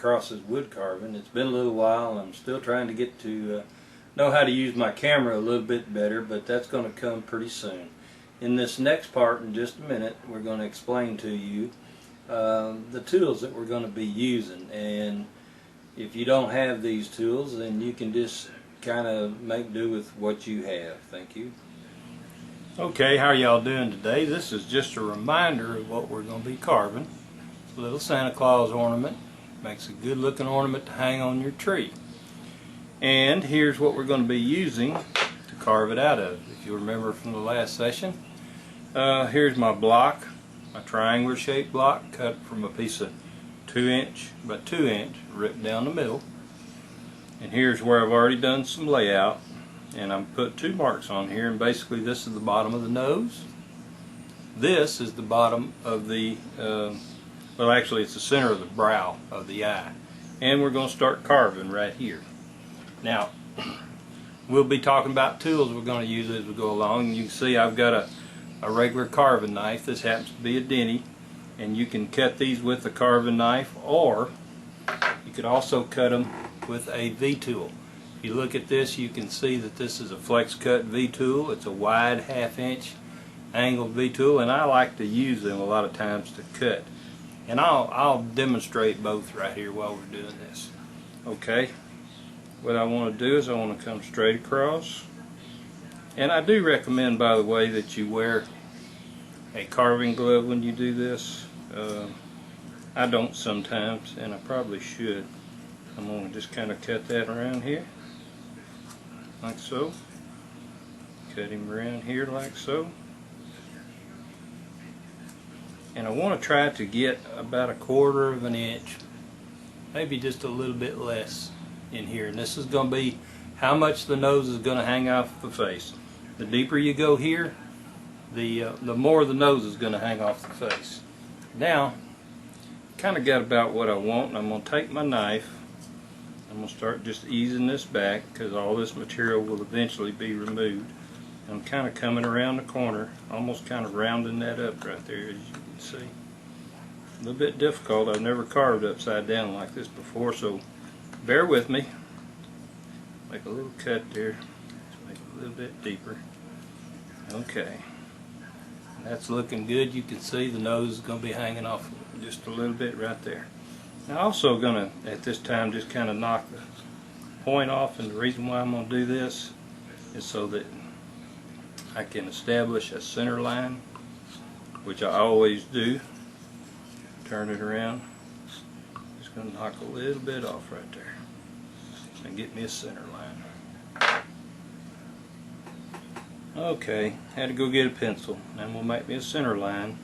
Crosses wood carving. It's been a little while. I'm still trying to get to know how to use my camera a little bit better, but that's going to come pretty soon. In this next part, in just a minute, we're going to explain to you the tools that we're going to be using. And if you don't have these tools, then you can just kind of make do with what you have. Thank you. Okay, how are y'all doing today? This is just a reminder of what we're going to be carving. A little Santa Claus ornament. Makes a good looking ornament to hang on your tree. And here's what we're going to be using to carve it out of. If you remember from the last session, here's my block, my triangular shaped block cut from a piece of 2-inch by 2-inch, ripped down the middle. And here's where I've already done some layout, and I'm put 2 marks on here, and basically this is the bottom of the nose. This is the bottom of the well, actually it's the center of the brow of the eye. And we're going to start carving right here. Now, we'll be talking about tools we're going to use as we go along. You can see I've got a regular carving knife. This happens to be a Denny. And you can cut these with a carving knife, or you could also cut them with a V-tool. If you look at this, you can see that this is a flex cut V-tool. It's a wide 1/2-inch angled V-tool, and I like to use them a lot of times to cut. And I'll demonstrate both right here while we're doing this. Okay, what I want to do is I want to come straight across. And I do recommend, by the way, that you wear a carving glove when you do this. I don't sometimes, and I probably should. I'm going to just kind of cut that around here, like so. Cut him around here like so. And I want to try to get about 1/4 of an inch, maybe just a little bit less in here. And this is going to be how much the nose is going to hang off the face. The deeper you go here, the more the nose is going to hang off the face. Now, kind of got about what I want, and I'm going to take my knife. I'm going to start just easing this back, because all this material will eventually be removed. I'm kind of coming around the corner, almost kind of rounding that up right there, as you can see. A little bit difficult. I've never carved upside down like this before, so bear with me. Make a little cut there. Just make it a little bit deeper. Okay. That's looking good. You can see the nose is going to be hanging off just a little bit right there. Now, I'm also going to, at this time, just kind of knock the point off, and the reason why I'm going to do this is so that I can establish a center line, which I always do. Turn it around. Just going to knock a little bit off right there and get me a center line. Okay, had to go get a pencil, and we'll make me a center line.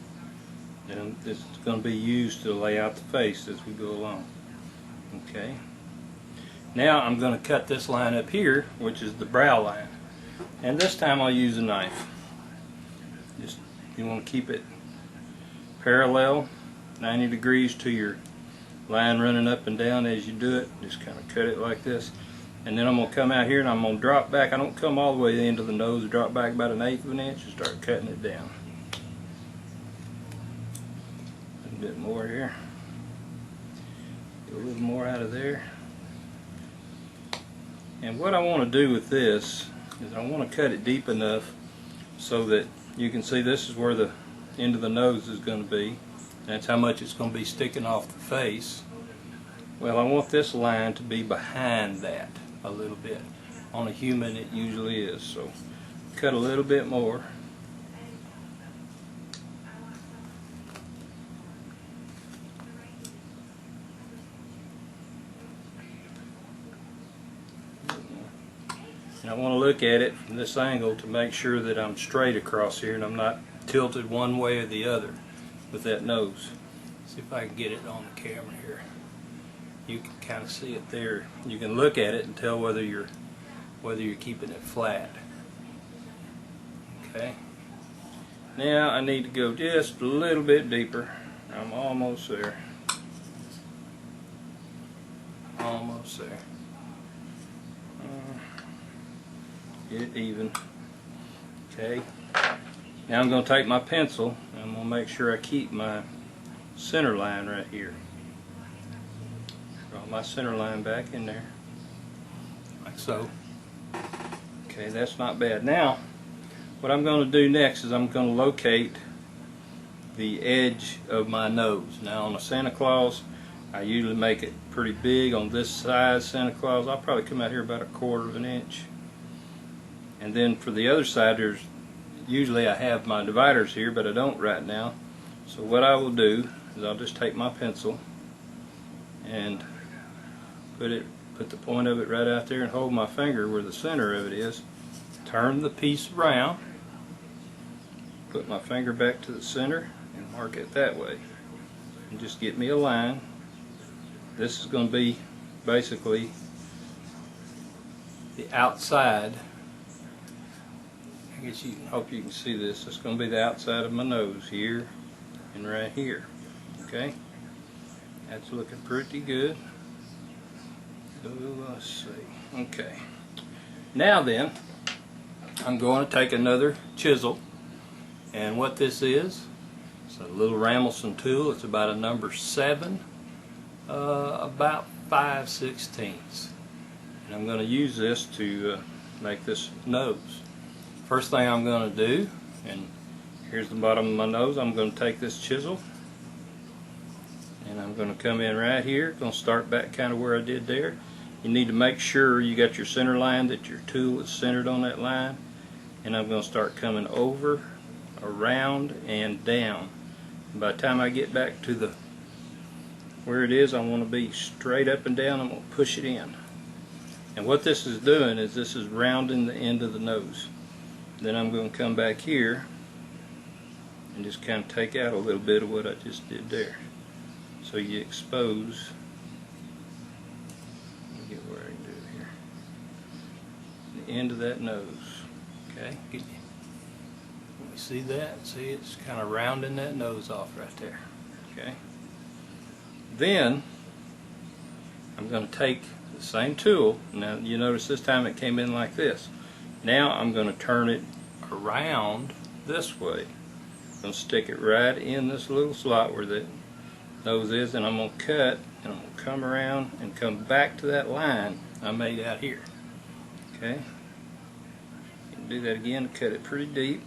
And this is going to be used to lay out the face as we go along. Okay. Now I'm going to cut this line up here, which is the brow line. And this time I'll use a knife. Just, you want to keep it parallel, 90 degrees to your line running up and down as you do it. Just kind of cut it like this. And then I'm going to come out here and I'm going to drop back. I don't come all the way into the nose, drop back about 1/8 of an inch and start cutting it down. A little bit more here. Get a little more out of there. And what I want to do with this is I want to cut it deep enough so that you can see this is where the end of the nose is going to be. That's how much it's going to be sticking off the face. Well, I want this line to be behind that a little bit. On a human it usually is, so cut a little bit more. And I want to look at it from this angle to make sure that I'm straight across here and I'm not tilted one way or the other with that nose. See if I can get it on the camera here. You can kind of see it there. You can look at it and tell whether you're keeping it flat. Okay. Now I need to go just a little bit deeper. I'm almost there. Almost there. Get it even. Okay. Now I'm going to take my pencil and I'm going to make sure I keep my center line right here. Draw my center line back in there, like so. Okay, that's not bad. Now, what I'm going to do next is I'm going to locate the edge of my nose. Now on a Santa Claus, I usually make it pretty big on this side Santa Claus. I'll probably come out here about 1/4 of an inch. And then for the other side, usually I have my dividers here, but I don't right now. So what I will do is I'll just take my pencil and put the point of it right out there and hold my finger where the center of it is. Turn the piece around, put my finger back to the center and mark it that way. And just get me a line. This is going to be basically the outside. I guess hope you can see this. It's going to be the outside of my nose here and right here. Okay? That's looking pretty good. So let's see. Okay. Now then, I'm going to take another chisel, and what this is, it's a little Rammelson tool. It's about a number 7, about 5/16. And I'm going to use this to make this nose. First thing I'm going to do, and here's the bottom of my nose, I'm going to take this chisel and I'm going to come in right here. Going to start back kind of where I did there. You need to make sure you got your center line, that your tool is centered on that line. And I'm going to start coming over, around, and down. And by the time I get back to where it is, I want to be straight up and down. I'm going to push it in. And what this is doing is this is rounding the end of the nose. Then I'm going to come back here and just kind of take out a little bit of what I just did there. So you expose, let me get where I can do it here, the end of that nose. Okay, let me see that. See, it's kind of rounding that nose off right there. Okay. Then I'm going to take the same tool. Now you notice this time it came in like this. Now I'm going to turn it around this way. I'm going to stick it right in this little slot where the nose is, and I'm going to cut, and I'm going to come around and come back to that line I made out here. Okay? You can do that again, cut it pretty deep.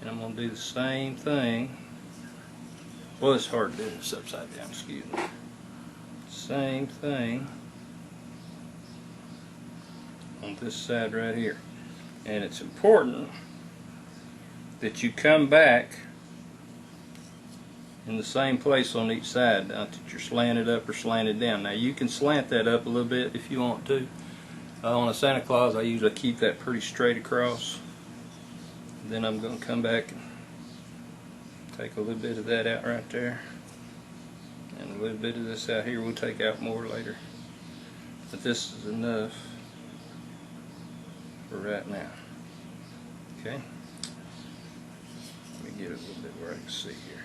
And I'm going to do the same thing. Well, it's hard to do this upside down, excuse me. Same thing on this side right here. And it's important that you come back in the same place on each side, not that you're slanted up or slanted down. Now you can slant that up a little bit if you want to. On a Santa Claus, I usually keep that pretty straight across. Then I'm going to come back and take a little bit of that out right there, and a little bit of this out here. We'll take out more later, but this is enough for right now. Okay, let me get it a little bit where I can see here.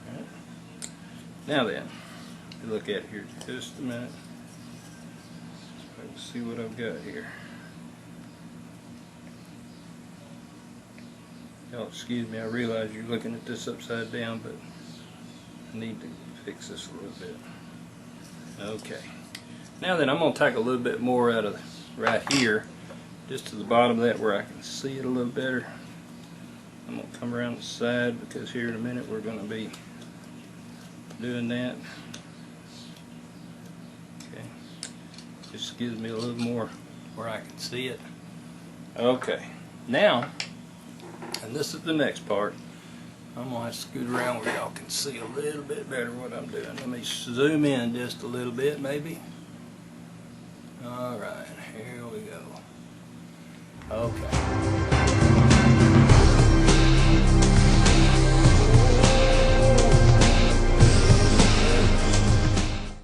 All right. Now then, look at it here just a minute. Let's see what I've got here. Oh, excuse me, I realize you're looking at this upside down, but I need to fix this a little bit. Okay. Now then, I'm going to take a little bit more out of right here, just to the bottom of that where I can see it a little better. I'm going to come around the side, because here in a minute we're going to be doing that. Okay. Just gives me a little more where I can see it. Okay. Now, and this is the next part, I'm going to have to scoot around where y'all can see a little bit better what I'm doing. Let me zoom in just a little bit maybe. Alright, here we go. Okay.